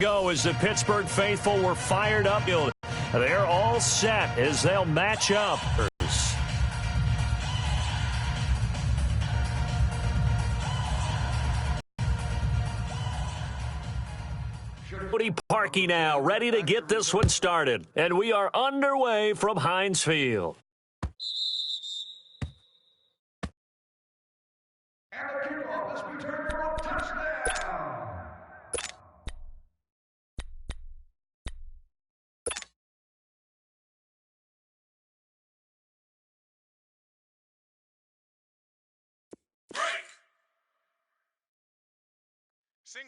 Go as the Pittsburgh faithful were fired up. They're all set as they'll match up. Cody Parkey now ready to get this one started. And we are underway from Heinz Field. And the kickoff is returned for a touchdown.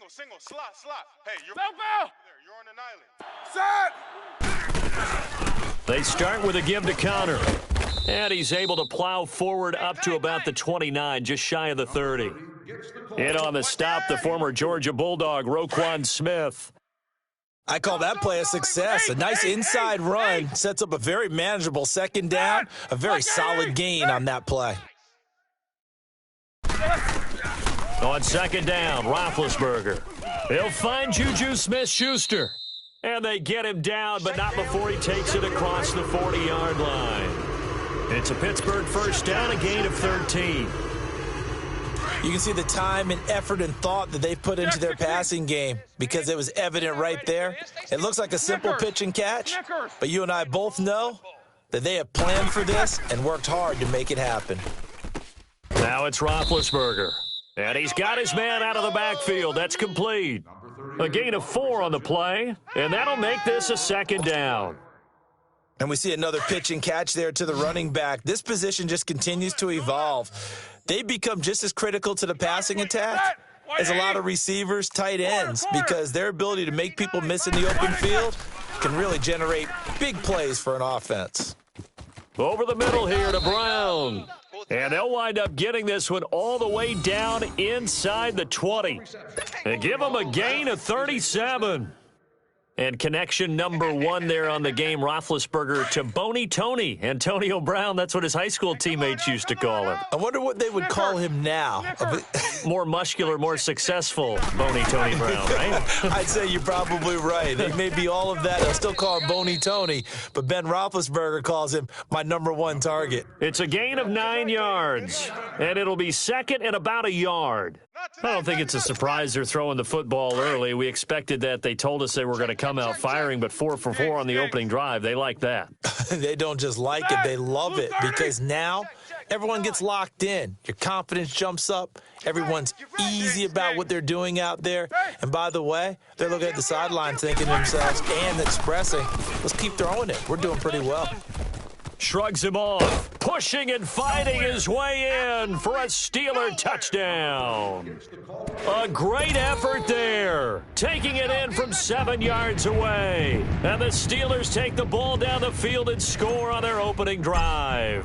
Single, slot. Hey, you're on an island. Set! They start with a give to Connor. And he's able to plow forward up to about the 29, just shy of the 30. In on the stop, the former Georgia Bulldog, Roquan Smith. I call that play a success. A nice inside run sets up a very manageable second down, a very solid gain on that play. On second down, Roethlisberger. They'll find Juju Smith-Schuster. And they get him down, but not before he takes it across the 40-yard line. It's a Pittsburgh first down, a gain of 13. You can see the time and effort and thought that they put into their passing game because it was evident right there. It looks like a simple pitch and catch, but you and I both know that they have planned for this and worked hard to make it happen. Now it's Roethlisberger. And he's got his man out of the backfield. That's complete. A gain of 4 on the play, and that'll make this a second down. And we see another pitch and catch there to the running back. This position just continues to evolve. They become just as critical to the passing attack as a lot of receivers, tight ends, because their ability to make people miss in the open field can really generate big plays for an offense. Over the middle here to Brown. And they'll wind up getting this one all the way down inside the 20. And give them a gain of 37. And connection number 1 there on the game, Roethlisberger to Boney Tony. Antonio Brown, that's what his high school teammates used to call him. I wonder what they would call him now. More muscular, more successful Boney Tony Brown, right? I'd say you're probably right. They may be all of that. They'll still call him Boney Tony, but Ben Roethlisberger calls him my number 1 target. It's a gain of 9 yards, and it'll be second and about a yard. I don't think it's a surprise they're throwing the football early. We expected that. They told us they were going to come out firing, but 4 for 4 on the opening drive. They like that. They don't just like it. They love it because now everyone gets locked in. Your confidence jumps up. Everyone's easy about what they're doing out there. And by the way, they're looking at the sideline thinking to themselves and expressing, let's keep throwing it. We're doing pretty well. Shrugs him off, pushing and fighting his way in for a Steeler touchdown. A great effort there, taking it in from 7 yards away. And the Steelers take the ball down the field and score on their opening drive.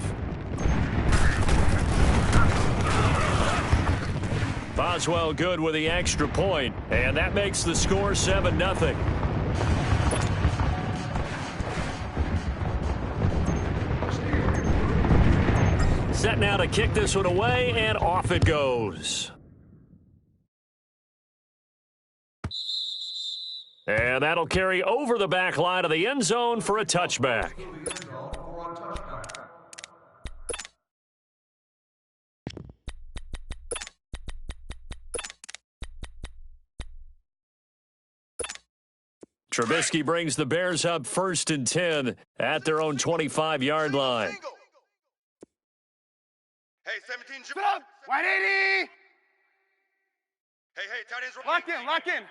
Boswell good with the extra point, and that makes the score 7-0. Set now to kick this one away, and off it goes. And that'll carry over the back line of the end zone for a touchback. Trubisky brings the Bears up 1st and 10 at their own 25-yard line. Hey, 17. Sit up. 180. Hey, tight ends. Lock in.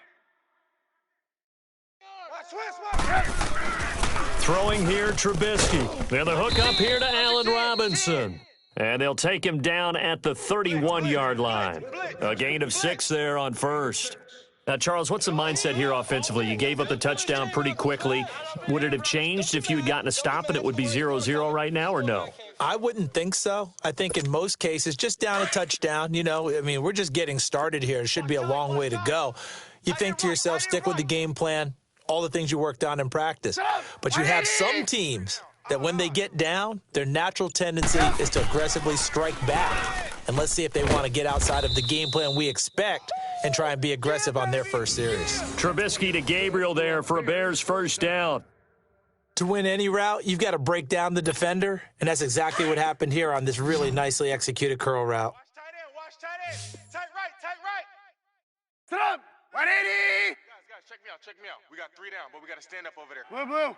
Throwing here, Trubisky. And the hook up here to Allen Robinson. And they'll take him down at the 31-yard line. A gain of 6 there on first. Now, Charles, what's the mindset here offensively? You gave up the touchdown pretty quickly. Would it have changed if you had gotten a stop and it would be 0-0 right now, or no? I wouldn't think so. I think in most cases, just down a touchdown, we're just getting started here. It should be a long way to go. You think to yourself, stick with the game plan, all the things you worked on in practice. But you have some teams that when they get down, their natural tendency is to aggressively strike back. And let's see if they want to get outside of the game plan we expect and try and be aggressive on their first series. Trubisky to Gabriel there for a Bears first down. To win any route, you've got to break down the defender, and that's exactly what happened here on this really nicely executed curl route. Watch tight end. Tight right. Sit up. 180. Guys, check me out. We got 3 down, but we got to stand up over there. Blue.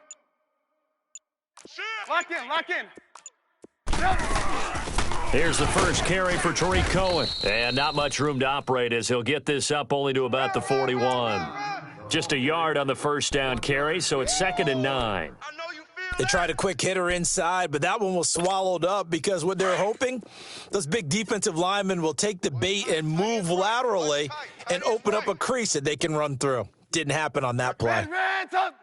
Shoot. Lock in. Here's the first carry for Tariq Cohen. And not much room to operate as he'll get this up only to about the 41. Just a yard on the first down carry, so it's 2nd and 9. I know you feel They that. tried a quick hitter inside, but that one was swallowed up because what they're hoping, those big defensive linemen will take the bait and move laterally and open up a crease that they can run through. Didn't happen on that play. Hands up.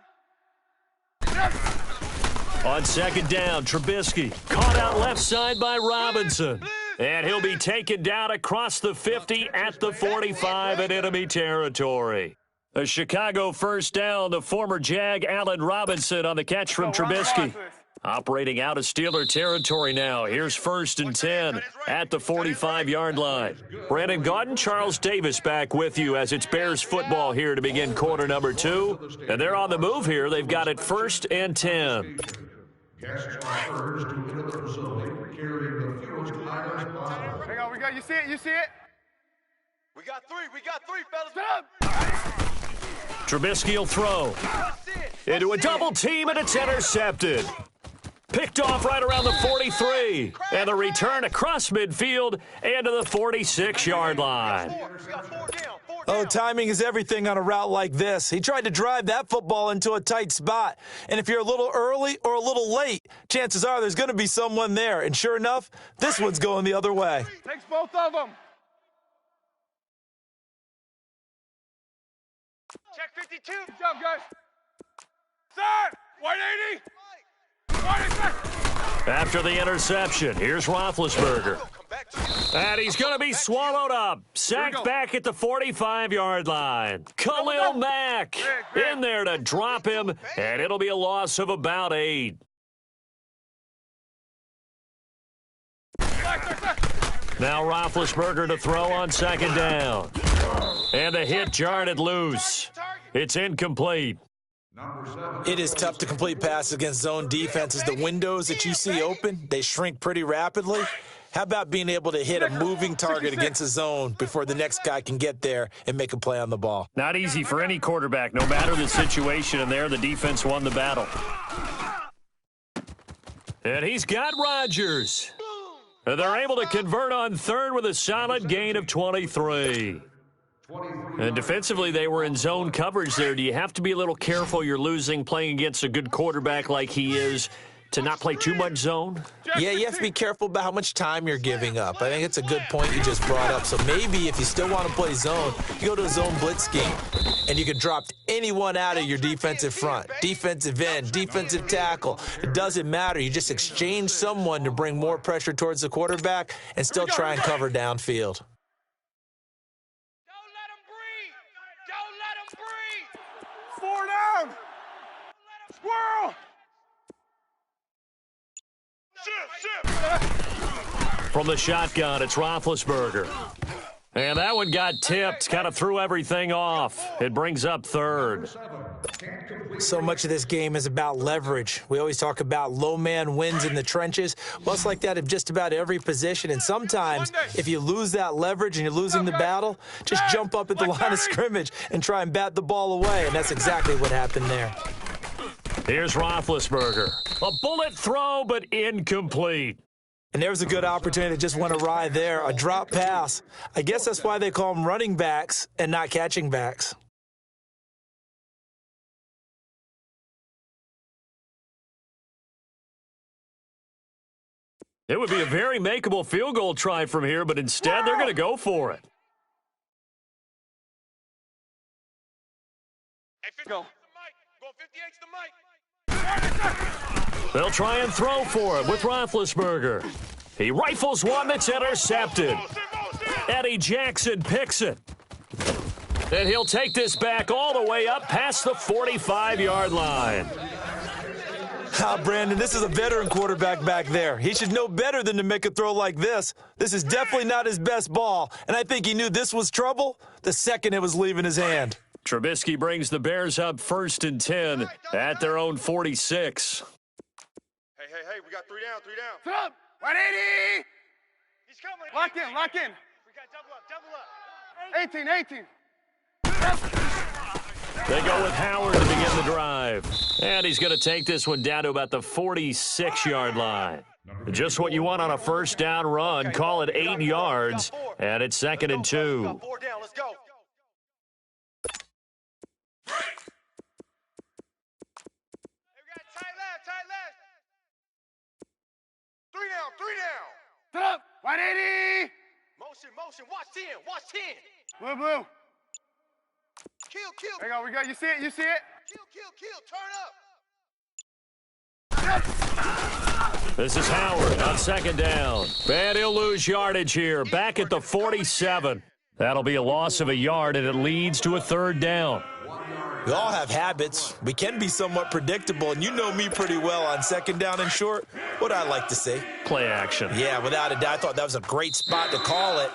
On 2nd down, Trubisky caught out left side by Robinson. And he'll be taken down across the 50 at the 45 in enemy territory. A Chicago first down, the former Jag Allen Robinson on the catch from Trubisky. Operating out of Steeler territory now. Here's 1st and 10 at the 45-yard line. Brandon Gaudin, Charles Davis back with you as it's Bears football here to begin quarter number 2. And they're on the move here. They've got it 1st and 10. Hang on, we got. You see it. We got three, fellas. Sit up. Trubisky will throw into a double team, and it's intercepted. Picked off right around the 43. And the return across midfield and to the 46-yard line. We got 4 down. Oh, timing is everything on a route like this. He tried to drive that football into a tight spot. And if you're a little early or a little late, chances are there's going to be someone there. And sure enough, this one's going the other way. Takes both of them. Check 52. Good job, guys. Set. 180. 180. After the interception, here's Roethlisberger. Come back to you. And he's going to be swallowed up. Sacked back at the 45-yard line. Khalil Mack in there to drop him, and it'll be a loss of about 8. Now Roethlisberger to throw on 2nd down. And the hit jarred it loose. It's incomplete. It is tough to complete passes against zone defenses. The windows that you see open, they shrink pretty rapidly. How about being able to hit a moving target against a zone before the next guy can get there and make a play on the ball? Not easy for any quarterback, no matter the situation, and there the defense won the battle. And he's got Rodgers. And they're able to convert on 3rd with a solid gain of 23. And defensively, they were in zone coverage there. Do you have to be a little careful you're losing playing against a good quarterback like he is to not play too much zone? Yeah, you have to be careful about how much time you're giving up. I think it's a good point you just brought up. So maybe if you still want to play zone, you go to a zone blitz scheme, and you can drop anyone out of your defensive front, defensive end, defensive tackle. It doesn't matter. You just exchange someone to bring more pressure towards the quarterback and still try and cover downfield. Don't let him breathe. Don't let him breathe. 4 down. Squirrel. From the shotgun, it's Roethlisberger. And that one got tipped, kind of threw everything off. It brings up 3rd. So much of this game is about leverage. We always talk about low man wins in the trenches. Well, it's like that in just about every position. And sometimes, if you lose that leverage and you're losing the battle, just jump up at the line of scrimmage and try and bat the ball away. And that's exactly what happened there. Here's Roethlisberger. A bullet throw, but incomplete. And there was a good opportunity that just went awry there, a drop pass. I guess that's why they call them running backs and not catching backs. It would be a very makeable field goal try from here, but instead they're going to go for it. Hey, 50 Go. Go 58's the mic. They'll try and throw for it with Roethlisberger. He rifles one that's intercepted. Eddie Jackson picks it. And he'll take this back all the way up past the 45-yard line. Brandon, this is a veteran quarterback back there. He should know better than to make a throw like this. This is definitely not his best ball, and I think he knew this was trouble the second it was leaving his hand. Trubisky brings the Bears up 1st and 10 at their own 46. Hey, we got 3 down, 3 down. Sit up, 180. He's coming. Lock in. We got double up. 18. They go with Howard to begin the drive. And he's going to take this one down to about the 46-yard line. Just what you want on a first down run. Call it 8 yards. And it's 2nd and 2. 4 down, let's go. We got tight left. 3 down. Sit up, 180. Motion. Watch 10. Blue. Kill. There you go. We got. You see it. Kill. Turn up. This is Howard on 2nd down. And he'll lose yardage here. Back at the 47. That'll be a loss of a yard, and it leads to a 3rd down. We all have habits. We can be somewhat predictable, and you know me pretty well on 2nd down and short. What I like to say. Play action. Yeah, without a doubt, I thought that was a great spot to call it.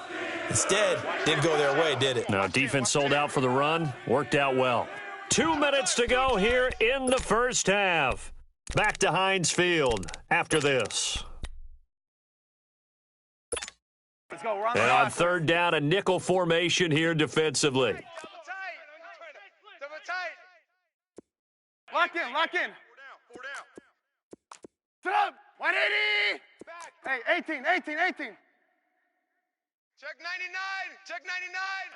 Instead, didn't go their way, did it? No, defense sold out for the run. Worked out well. 2 minutes to go here in the first half. Back to Heinz Field after this. Let's go. We're on And the on clock. 3rd down, a nickel formation here defensively. Double tight. Lock in. 4 down. Sit up, 180. Back. Hey, 18. Check 99.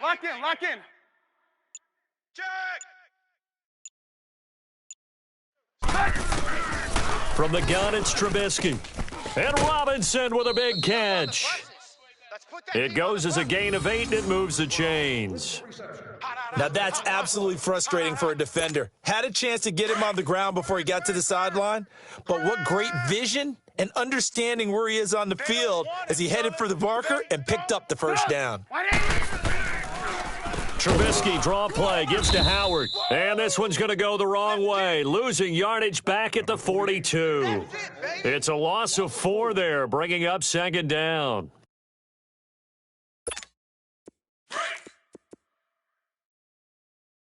Lock in. Check. From the gun, it's Trubisky. And Robinson with a big catch. Let's put that It goes as a gain of 8, and it moves the chains. Now, that's absolutely frustrating for a defender. Had a chance to get him on the ground before he got to the sideline, but what great vision and understanding where he is on the field as he headed for the marker and picked up the first down. 180. Trubisky, draw play, gives to Howard. And this one's going to go the wrong way, losing yardage back at the 42. It's a loss of 4 there, bringing up 2nd down.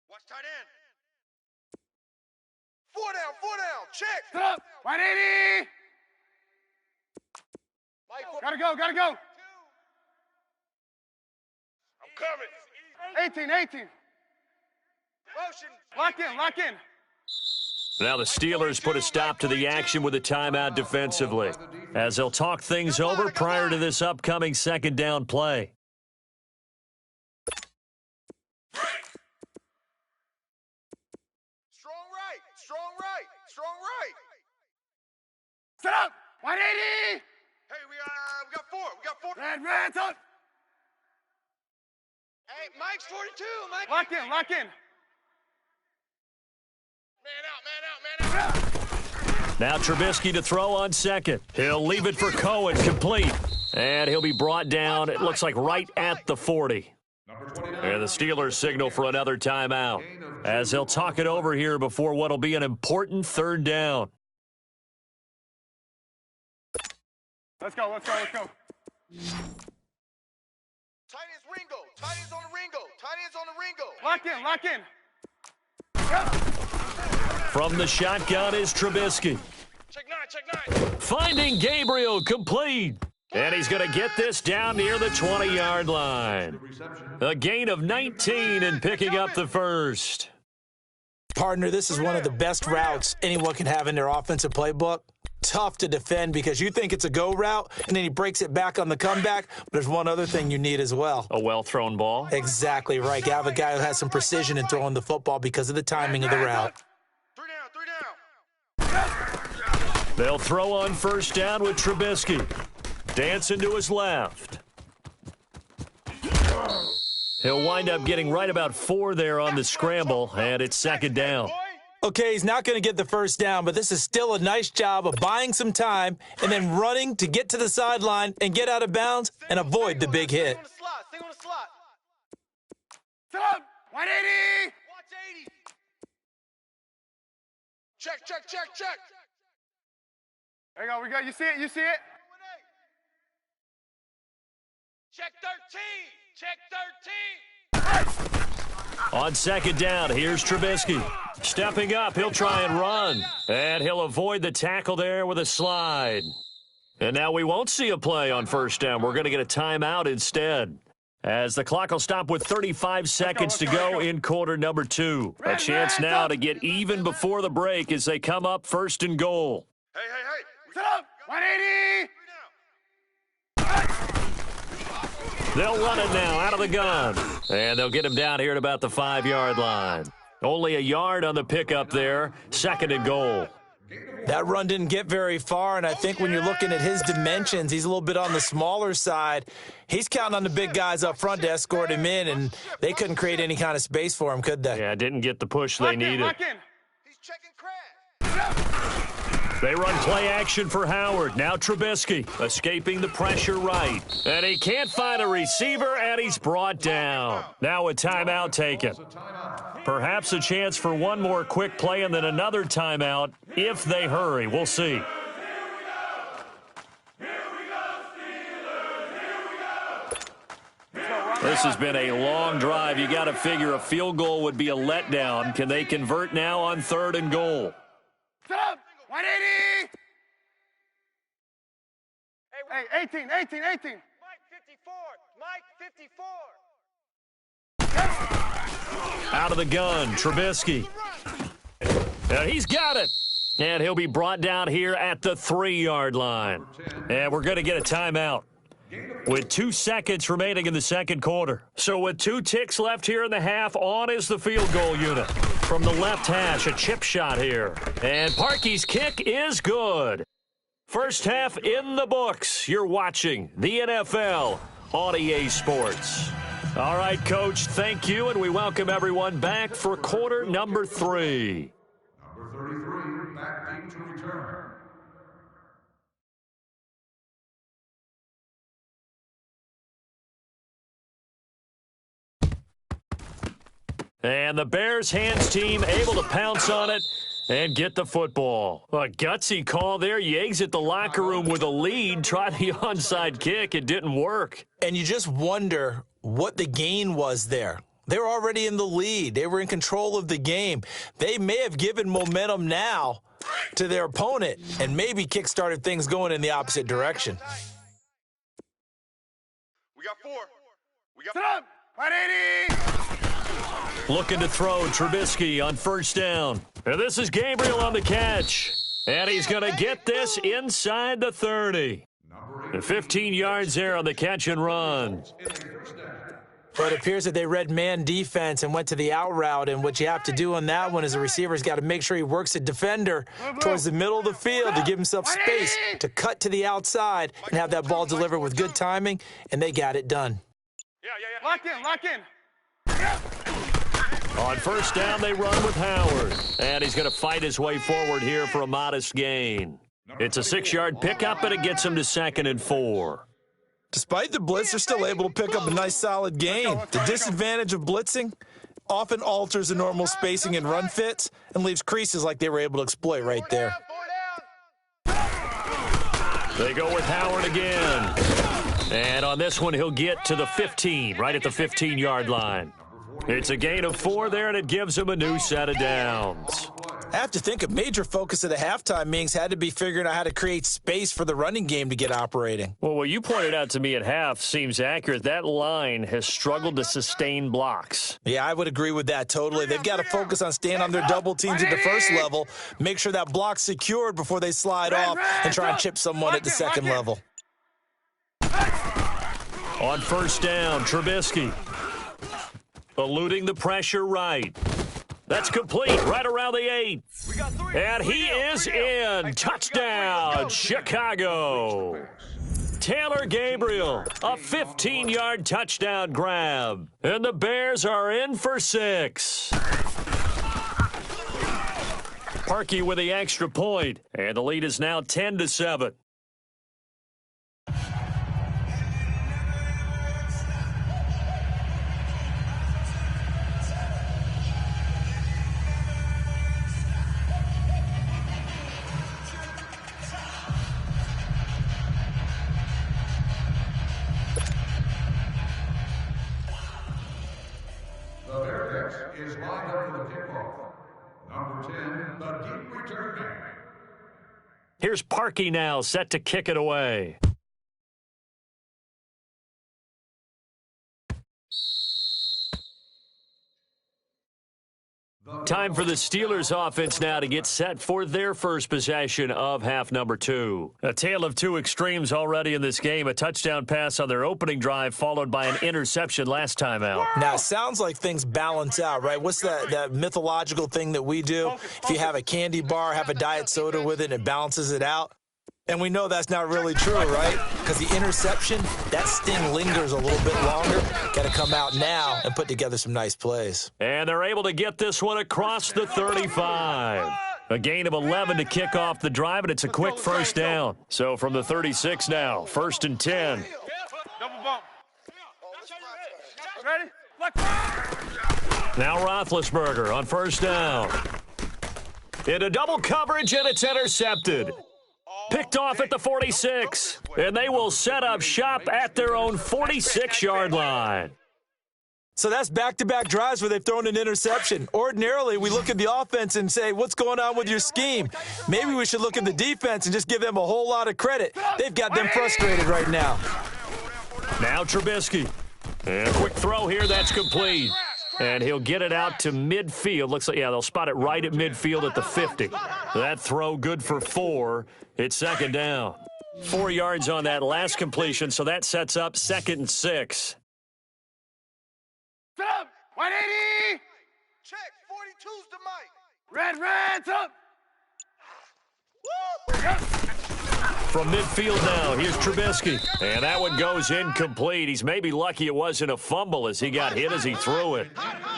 Watch tight end. 4 down. Check. Sit up, 180. Mike, Gotta go. I'm coming. 18. Motion. Lock in. Now the Steelers put a stop to the action with a timeout defensively, as they'll talk things over prior to this upcoming 2nd down play. Strong right. Sit up, 180. Hey, we got 4. Red, up. Hey, Mike's 42. Mike. Lock in. Man out. Now Trubisky to throw on 2nd. He'll leave it for Cohen, complete. And he'll be brought down, it looks like right at the 40. And the Steelers signal for another timeout, as they'll talk it over here before what'll be an important 3rd down. Let's go. Tight ends Ringo. Tight ends on the Ringo. Lock in. From the shotgun is Trubisky. Check 9. Finding Gabriel, complete. And he's going to get this down near the 20-yard line. A gain of 19 and picking up the first. Partner, this is one of the best routes anyone can have in their offensive playbook. Tough to defend because you think it's a go route, and then he breaks it back on the comeback. But there's one other thing you need as well. A well-thrown ball. Exactly right. You have a guy who has some precision in throwing the football because of the timing of the route. 3 down. They'll throw on 1st down with Trubisky. Dancing to his left. He'll wind up getting right about 4 there on the scramble, and it's 2nd down. Okay, he's not going to get the first down, but this is still a nice job of buying some time and then running to get to the sideline and get out of bounds and avoid the big hit. Stay on the slot. Sit up, 180. Watch 80. Check. There you go. We got. You see it? You see it? Check 13. Check 13. On second down, here's Trubisky. Stepping up, he'll try and run. And he'll avoid the tackle there with a slide. And now we won't see a play on first down. We're going to get a timeout instead, as the clock will stop with 35 seconds to go in quarter number 2. A chance now to get even before the break as they come up first and goal. Hey. Set up. 180. They'll run it now out of the gun. And they'll get him down here at about the 5-yard line. Only a yard on the pickup there. Second and goal. That run didn't get very far, and I think when you're looking at his dimensions, he's a little bit on the smaller side. He's counting on the big guys up front to escort him in, and they couldn't create any kind of space for him, could they? Yeah, didn't get the push they needed. Lock in. He's checking crack. They run play action for Howard. Now Trubisky escaping the pressure right. And he can't find a receiver, and he's brought down. Now a timeout taken. Perhaps a chance for one more quick play and then another timeout if they hurry. We'll see. This has been a long drive. You got to figure a field goal would be a letdown. Can they convert now on third and goal? Set up. 180. Hey, 18. Mike 54. Mike 54. Out of the gun, Trubisky. And he's got it. And he'll be brought down here at the 3-yard line. And we're going to get a timeout with 2 seconds remaining in the second quarter. So with 2 ticks left here in the half, on is the field goal unit. From the left hash, a chip shot here. And Parkey's kick is good. First half in the books. You're watching the NFL on EA Sports. All right, Coach, thank you, and we welcome everyone back for quarter number 3. Number 33, back deep to return. And the Bears hands team able to pounce on it and get the football. A gutsy call there. You exit the locker room with a lead. Try the onside kick. It didn't work. And you just wonder what the gain was there. They were already in the lead. They were in control of the game. They may have given momentum now to their opponent and maybe kick-started things going in the opposite direction. We got 4. Set up. 180. Looking to throw, Trubisky on first down. And this is Gabriel on the catch. And he's going to get this inside the 30. 15 yards there on the catch and run. But it appears that they read man defense and went to the out route. And what you have to do on that one is the receiver's got to make sure he works a defender towards the middle of the field to give himself space to cut to the outside and have that ball delivered with good timing. And they got it done. Lock in. On first down, they run with Howard. And he's going to fight his way forward here for a modest gain. It's a 6-yard pickup, and it gets him to 2nd and 4. Despite the blitz, they're still able to pick up a nice, solid gain. The disadvantage of blitzing often alters the normal spacing and run fits and leaves creases like they were able to exploit right there. They go with Howard again. And on this one, he'll get to the 15, right at the 15-yard line. It's a gain of 4 there, and it gives him a new set of downs. I have to think a major focus of the halftime meetings had to be figuring out how to create space for the running game to get operating. Well, what you pointed out to me at half seems accurate. That line has struggled to sustain blocks. Yeah, I would agree with that totally. They've got to focus on staying on their double teams at the first level, make sure that block's secured before they slide off and try and chip someone at the second level. On first down, Trubisky eluding the pressure right. That's complete right around the 8. And he is in. Touchdown, Chicago. Taylor Gabriel, a 15-yard touchdown grab. And the Bears are in for 6. Parkey with the extra point. And the lead is now 10-7. begin the deep return man. Here's Parkey now, set to kick it away. Time for the Steelers offense now to get set for their first possession of half number 2. A tale of two extremes already in this game. A touchdown pass on their opening drive followed by an interception last time out. Now, it sounds like things balance out, right? What's that mythological thing that we do? If you have a candy bar, have a diet soda with it, it balances it out. And we know that's not really true, right? Because the interception, that sting lingers a little bit longer. Got to come out now and put together some nice plays. And they're able to get this one across the 35. A gain of 11 to kick off the drive, and it's a quick first down. So from the 36 now, 1st and 10. Double bump. Ready? Now Roethlisberger on first down. Into double coverage, and it's intercepted. Picked off at the 46, and they will set up shop at their own 46-yard line. So that's back-to-back drives where they've thrown an interception. Ordinarily, we look at the offense and say, what's going on with your scheme? Maybe we should look at the defense and just give them a whole lot of credit. They've got them frustrated right now. Now Trubisky. And a quick throw here, that's complete. And he'll get it out to midfield. Looks like, yeah, they'll spot it right at midfield at the 50. That throw good for 4. It's second down. 4 yards on that last completion, so that sets up 2nd and 6. Up. 180. Check. 42's the mic. Red, up. From midfield now, here's Trubisky. And that one goes incomplete. He's maybe lucky it wasn't a fumble as he got hit as he threw it.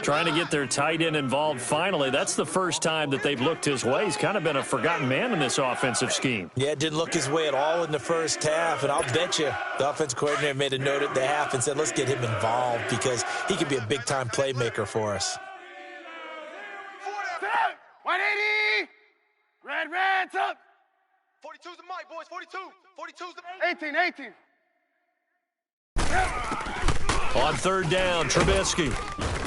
Trying to get their tight end involved finally. That's the first time that they've looked his way. He's kind of been a forgotten man in this offensive scheme. Yeah, it didn't look his way at all in the first half, and I'll bet you the offense coordinator made a note at the half and said, let's get him involved because he could be a big-time playmaker for us. 180. Red, up. 42's the mic, boys. 42. 42's the 18. On third down, Trubisky.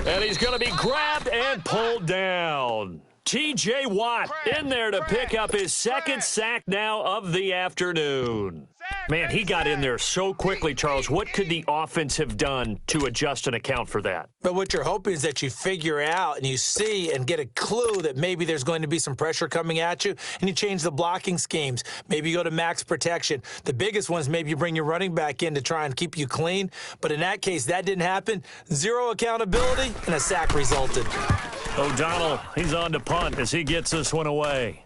And he's going to be grabbed and pulled down. T.J. Watt in there to pick up his second sack now of the afternoon. Man, he got in there so quickly, Charles. What could the offense have done to adjust and account for that? But what you're hoping is that you figure out and you see and get a clue that maybe there's going to be some pressure coming at you, and you change the blocking schemes. Maybe you go to max protection. The biggest one is maybe you bring your running back in to try and keep you clean. But in that case, that didn't happen. Zero accountability, and a sack resulted. O'Donnell, he's on to punt as he gets this one away.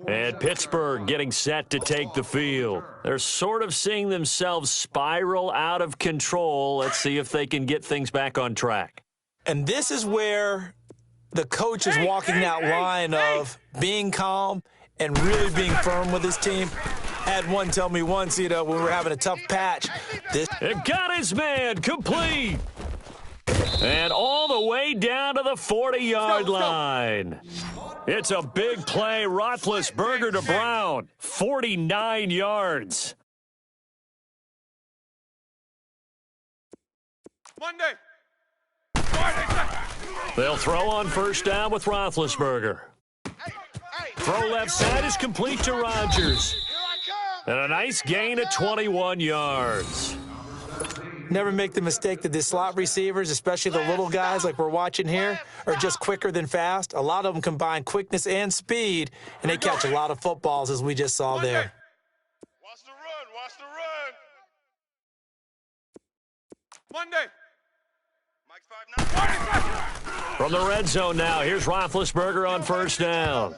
And Pittsburgh getting set to take the field. They're sort of seeing themselves spiral out of control. Let's see if they can get things back on track. And this is where the coach is walking that line of being calm and really being firm with his team. Had one tell me once, when we were having a tough patch. They've got his man complete. And all the way down to the 40-yard line. It's a big play. Roethlisberger to Brown. 49 yards. Monday. They'll throw on first down with Roethlisberger. Throw left side is complete to Rodgers. And a nice gain of 21 yards. Never make the mistake that the slot receivers, especially the little guys like we're watching here, are just quicker than fast. A lot of them combine quickness and speed, and they catch a lot of footballs, as we just saw there. Watch the run. Monday. Mike's 5'9". From the red zone now, here's Roethlisberger on first down.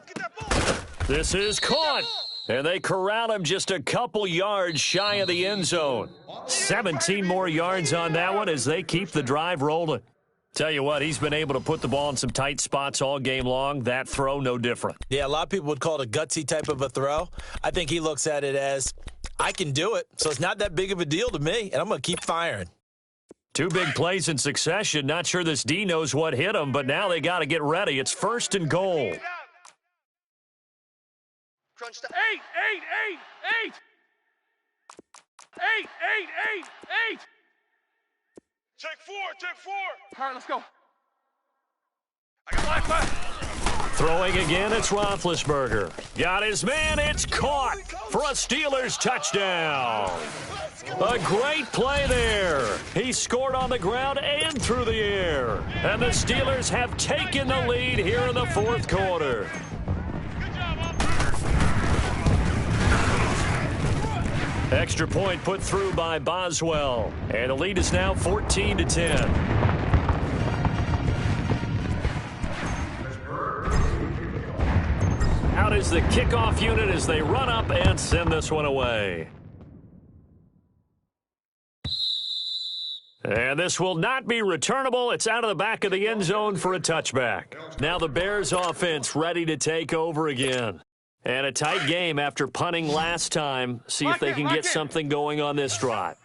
This is caught. And they corral him just a couple yards shy of the end zone. 17 more yards on that one as they keep the drive rolling. Tell you what, he's been able to put the ball in some tight spots all game long. That throw, no different. Yeah, a lot of people would call it a gutsy type of a throw. I think he looks at it as, I can do it, so it's not that big of a deal to me, and I'm going to keep firing. 2 big plays in succession. Not sure this D knows what hit him, but now they got to get ready. It's 1st and goal. crunch the 8. Check four. All right, let's go. Throwing again, it's Roethlisberger. Got his man, it's caught for a Steelers touchdown. A great play there. He scored on the ground and through the air. And the Steelers have taken the lead here in the fourth quarter. Extra point put through by Boswell. And the lead is now 14-10. Out is the kickoff unit as they run up and send this one away. And this will not be returnable. It's out of the back of the end zone for a touchback. Now the Bears offense ready to take over again. And a tight game after punting last time. See if they can get something going on this drive.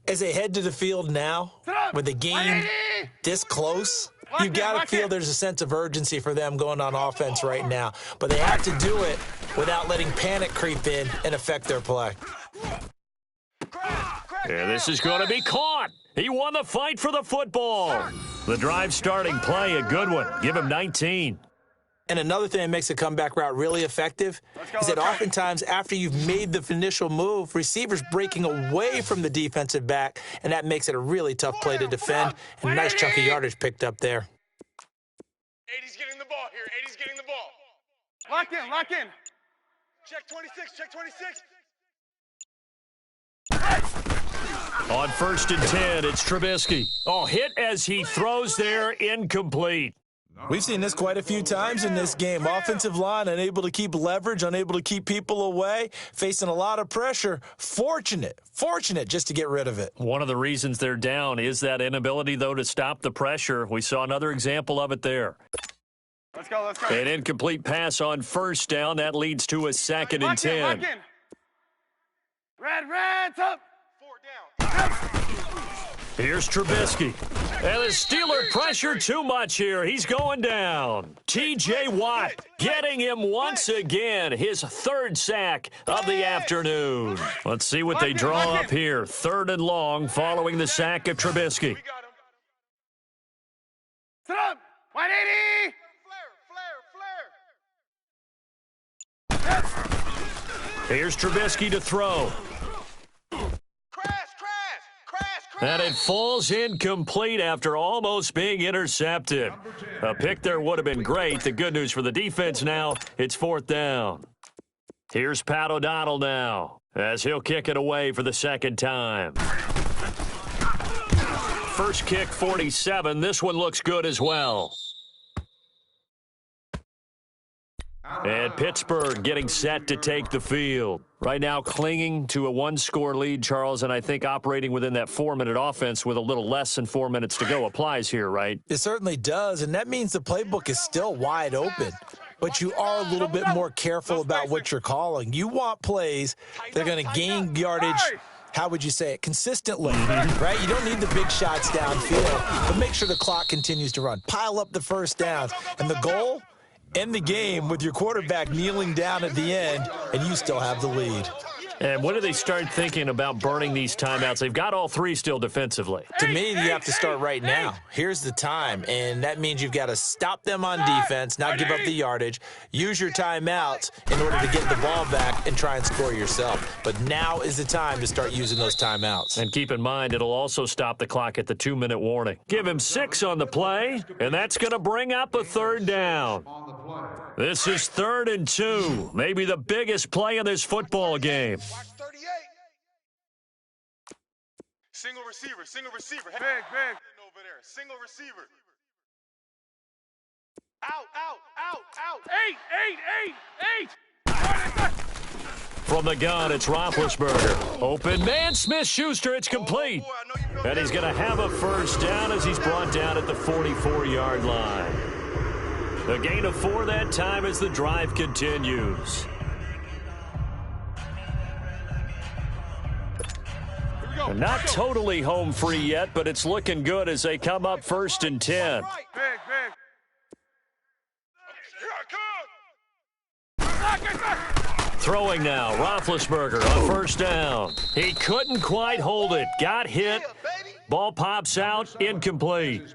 As they head to the field now, with the game this close, you've got to feel there's a sense of urgency for them going on offense right now. But they have to do it without letting panic creep in and affect their play. And this is going to be caught. He won the fight for the football. The drive starting play, a good one. Give him 19. And another thing that makes the comeback route really effective is that oftentimes after you've made the initial move, receivers breaking away from the defensive back, and that makes it a really tough play to defend, and a nice chunk of yardage picked up there. 80's getting the ball here. 80's getting the ball. Lock in, lock in. Check 26, check 26. On 1st and 10, it's Trubisky. Oh, hit as he throws there, incomplete. We've seen this quite a few times in this game. Offensive line unable to keep leverage, unable to keep people away, facing a lot of pressure. Fortunate just to get rid of it. One of the reasons they're down is that inability, though, to stop the pressure. We saw another example of it there. Let's go, let's go. An incomplete pass on 1st down. That leads to a 2nd and 10. Lock in. Red, up. 4 down. Here's Trubisky. And the Steeler pressure too much here. He's going down. T.J. Watt getting him once again. His 3rd sack of the afternoon. Let's see what they draw up here. 3rd and long following the sack of Trubisky. We got him. Sit up. 180. Flare. Here's Trubisky to throw. And it falls incomplete after almost being intercepted. A pick there would have been great. The good news for the defense now, it's 4th down. Here's Pat O'Donnell now as he'll kick it away for the 2nd time. First kick, 47. This one looks good as well. And Pittsburgh getting set to take the field. Right now clinging to a 1-score lead, Charles, and I think operating within that 4-minute offense with a little less than 4 minutes to go applies here, right? It certainly does, and that means the playbook is still wide open. But you are a little bit more careful about what you're calling. You want plays that are going to gain yardage, how would you say it, consistently, right? You don't need the big shots downfield, but make sure the clock continues to run. Pile up the first downs, and the goal, end the game with your quarterback kneeling down at the end, and you still have the lead. And when do they start thinking about burning these timeouts? They've got all 3 still defensively. To me, you have to start right now. Here's the time, and that means you've got to stop them on defense, not give up the yardage, use your timeouts in order to get the ball back and try and score yourself. But now is the time to start using those timeouts. And keep in mind, it'll also stop the clock at the 2-minute warning. Give him 6 on the play, and that's going to bring up a 3rd down. This is 3rd and 2, maybe the biggest play in this football game. Watch 38. Single receiver. Big. Over there. Single receiver. Out. 8. From the gun, it's Roethlisberger. Open man, Smith-Schuster, it's complete. And he's going to have a 1st down as he's brought down at the 44-yard line. A gain of 4 that time as the drive continues. And not totally home free yet, but it's looking good as they come up 1st and 10. Big. Here I come. Throwing now, Roethlisberger on 1st down. He couldn't quite hold it. Got hit Ball pops out, incomplete.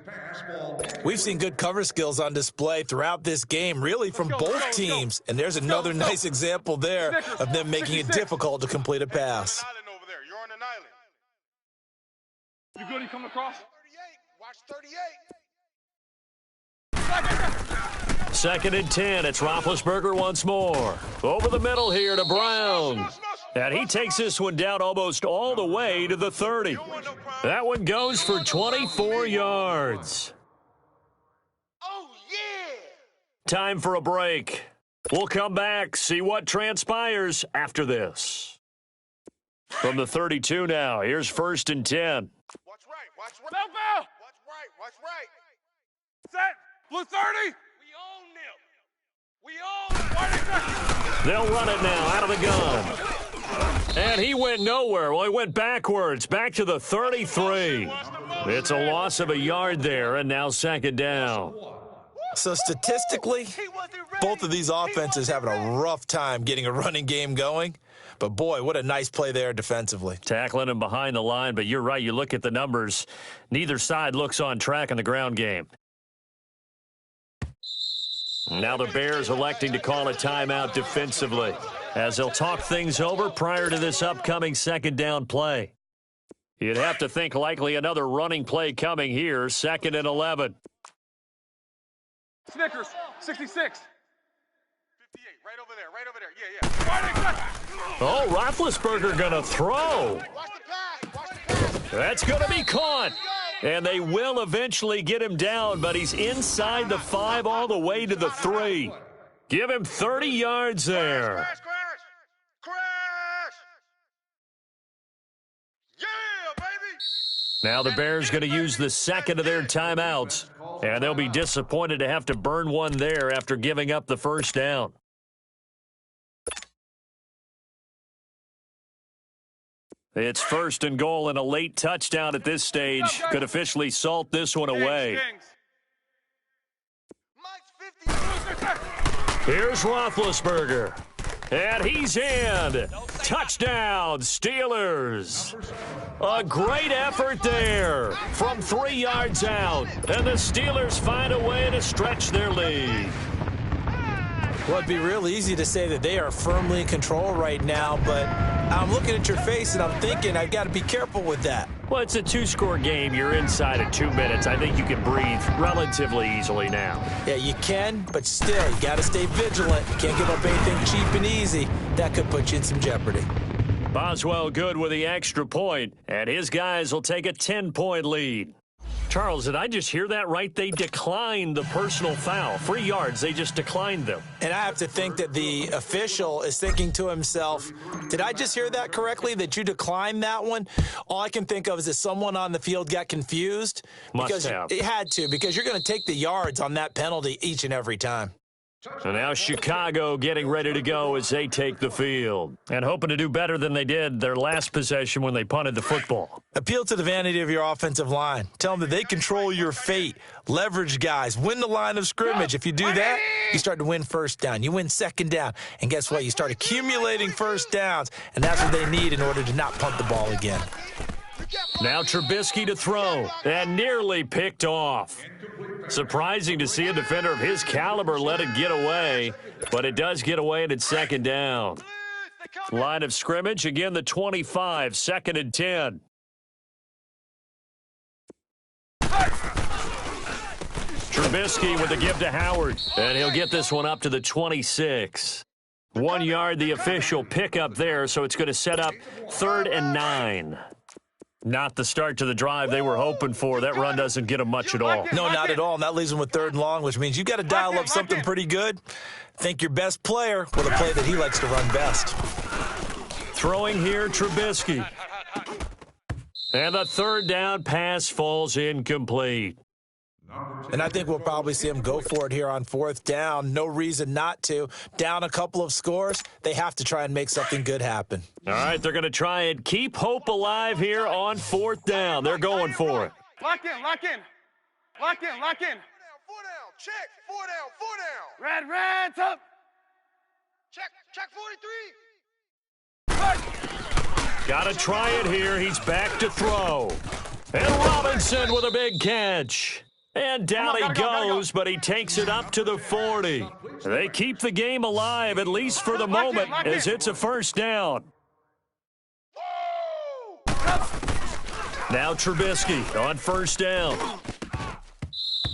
We've seen good cover skills on display throughout this game, really from both teams. And there's another nice example there of them making it difficult to complete a pass. You're on an island. You good? You coming across? 38. Watch 38. Second and 10. It's Roethlisberger once more. Over the middle here to Brown. And he takes this one down almost all the way to the 30. That one goes for 24 yards. Oh, yeah. Time for a break. We'll come back, see what transpires after this. From the 32 now, here's first and 10. Watch right. Watch right. Bow. Watch right. Watch right. Set. Blue 30. We own them. They'll run it now out of the gun. And he went nowhere. Well, he went backwards, back to the 33. It's a loss of a yard there, and now second down. So statistically, both of these offenses having a rough time getting a running game going. But, boy, what a nice play there defensively. Tackling him behind the line, but you're right. You look at the numbers. Neither side looks on track in the ground game. Now the Bears electing to call a timeout defensively as they'll talk things over prior to this upcoming second down play. You'd have to think likely another running play coming here, second and 11. Snickers. 66. 58. Right over there. Right over there. Yeah. Oh, Roethlisberger going to throw. Watch the pass. Watch the pass. That's going to be caught. And they will eventually get him down, but he's inside the 5 all the way to the 3. Give him 30 yards there. Crash. Yeah, baby. Now the Bears going to use the second of their timeouts, and they'll be disappointed to have to burn one there after giving up the first down. It's first and goal, and a late touchdown at this stage could officially salt this one away. Here's Roethlisberger, and he's in. Touchdown, Steelers. A great effort there from 3 yards out, and the Steelers find a way to stretch their lead. Well, it'd be real easy to say that they are firmly in control right now, but I'm looking at your face and I'm thinking I've got to be careful with that. Well, it's a 2-score game. You're inside of 2 minutes. I think you can breathe relatively easily now. Yeah, you can, but still, you got to stay vigilant. You can't give up anything cheap and easy. That could put you in some jeopardy. Boswell good with the extra point, and his guys will take a 10-point lead. Charles, did I just hear that right? They declined the personal foul. 3 yards, they just declined them. And I have to think that the official is thinking to himself, did I just hear that correctly, that you declined that one? All I can think of is that someone on the field got confused. Must have. It had to, because you're going to take the yards on that penalty each and every time. And now Chicago getting ready to go as they take the field and hoping to do better than they did their last possession when they punted the football. Appeal to the vanity of your offensive line. Tell them that they control your fate. Leverage guys. Win the line of scrimmage. If you do that, you start to win first down. You win second down. And guess what? You start accumulating first downs, and that's what they need in order to not punt the ball again. Now Trubisky to throw, and nearly picked off. Surprising to see a defender of his caliber let it get away, but it does get away and it's second down. Line of scrimmage, again the 25, second and 10. Trubisky with the give to Howard, and he'll get this one up to the 26. 1 yard, the official pickup there, so it's going to set up 3rd and 9. Not the start to the drive they were hoping for. That run doesn't get them much at all. No, not at all. And that leaves them with 3rd and long, which means you've got to dial up something pretty good. Think your best player with a play that he likes to run best. Throwing here, Trubisky. And the 3rd down pass falls incomplete. And I think we'll probably see him go for it here on 4th down. No reason not to. Down a couple of scores, they have to try and make something good happen. All right, they're going to try and keep hope alive here on 4th down. They're going for it. Lock in. 4 down. Check. 4 down. Red, up. Check 43. Got to try it here. He's back to throw. And Robinson with a big catch. And down he goes, but he takes it up to the 40. They keep the game alive, at least for the moment, as it's a first down. Now Trubisky on first down.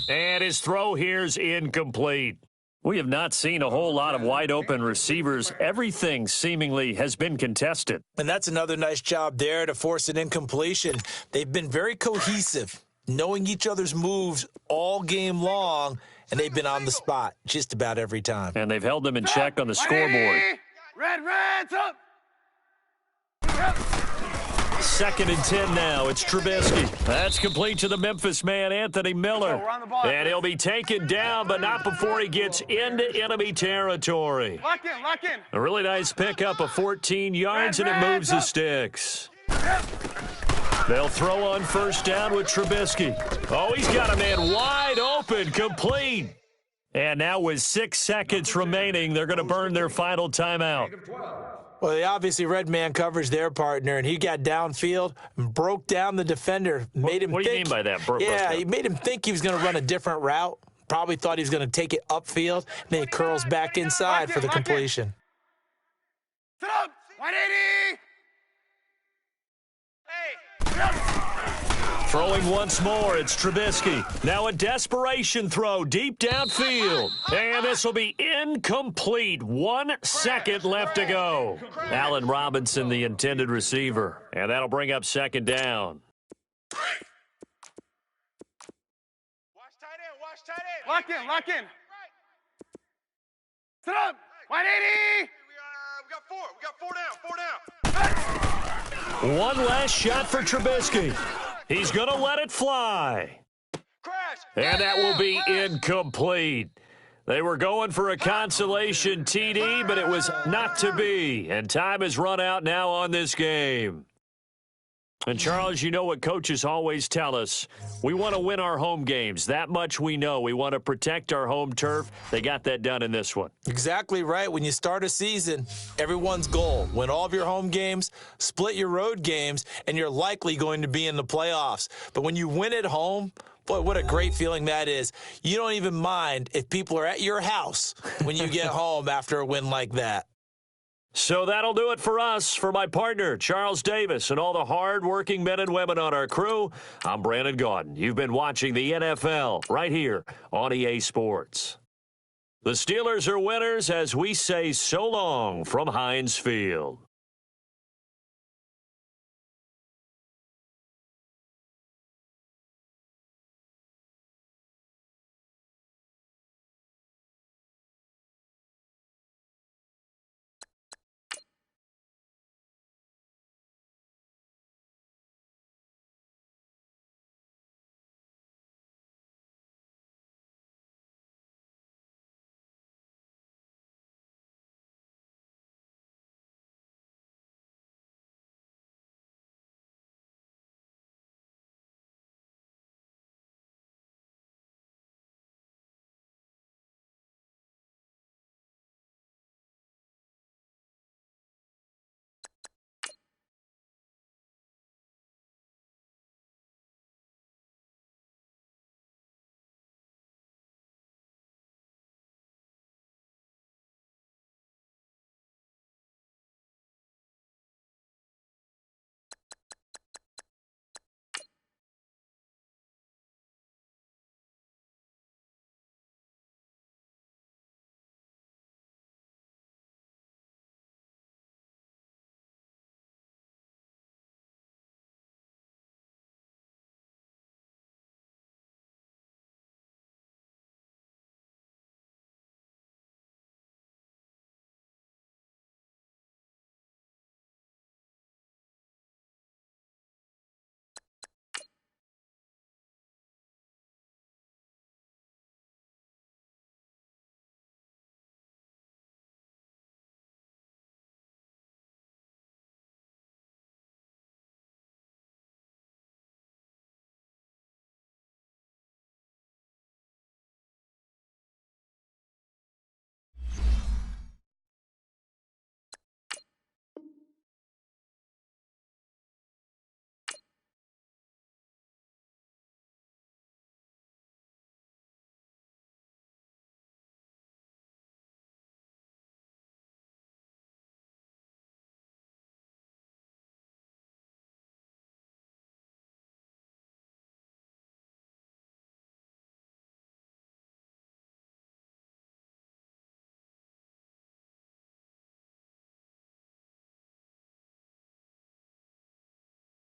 And his throw here's incomplete. We have not seen a whole lot of wide-open receivers. Everything seemingly has been contested. And that's another nice job there to force an incompletion. They've been very cohesive, knowing each other's moves all game long, and they've been on the spot just about every time. And they've held them in check on the scoreboard. Red's up. Second and 10 now. It's Trubisky. That's complete to the Memphis man, Anthony Miller. And he'll be taken down, but not before he gets into enemy territory. Lock in. A really nice pickup of 14 yards, and it moves the sticks. They'll throw on first down with Trubisky. Oh, he's got a man wide open, complete. And now with 6 seconds remaining, they're going to burn their final timeout. Well, they obviously red man covers their partner, and he got downfield and broke down the defender. Made him what do you mean by that? He made him think he was going to run a different route. Probably thought he was going to take it upfield, and then he curls back inside for the completion. Sit up. 180. Throwing once more, it's Trubisky. Now a desperation throw deep downfield. And this will be incomplete. 1 second left to go. Allen Robinson, the intended receiver. And that'll bring up second down. Watch tight end. Lock in. Sit up. 180. We got four down. One last shot for Trubisky. He's going to let it fly. And that will be incomplete. They were going for a consolation TD, but it was not to be. And time has run out now on this game. And, Charles, you know what coaches always tell us. We want to win our home games. That much we know. We want to protect our home turf. They got that done in this one. Exactly right. When you start a season, everyone's goal, win all of your home games, split your road games, and you're likely going to be in the playoffs. But when you win at home, boy, what a great feeling that is. You don't even mind if people are at your house when you get home after a win like that. So that'll do it for us. For my partner, Charles Davis, and all the hard-working men and women on our crew, I'm Brandon Gaudin. You've been watching the NFL right here on EA Sports. The Steelers are winners as we say so long from Heinz Field.